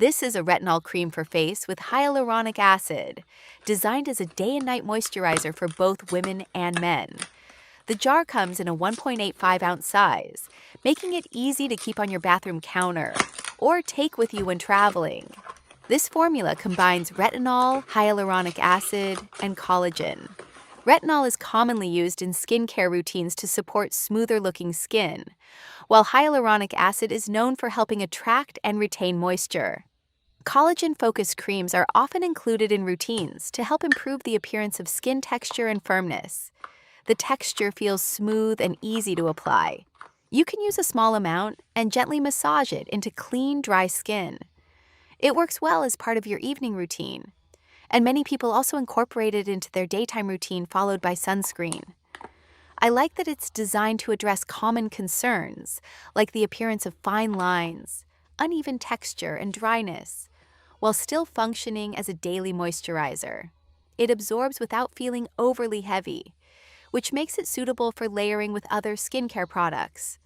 This is a retinol cream for face with hyaluronic acid, designed as a day and night moisturizer for both women and men. The jar comes in a 1.85-ounce size, making it easy to keep on your bathroom counter or take with you when traveling. This formula combines retinol, hyaluronic acid, and collagen. Retinol is commonly used in skincare routines to support smoother-looking skin, while hyaluronic acid is known for helping attract and retain moisture. Collagen-focused creams are often included in routines to help improve the appearance of skin texture and firmness. The texture feels smooth and easy to apply. You can use a small amount and gently massage it into clean, dry skin. It works well as part of your evening routine, and many people also incorporate it into their daytime routine followed by sunscreen. I like that it's designed to address common concerns, like the appearance of fine lines, uneven texture, and dryness, while still functioning as a daily moisturizer. It absorbs without feeling overly heavy, which makes it suitable for layering with other skincare products.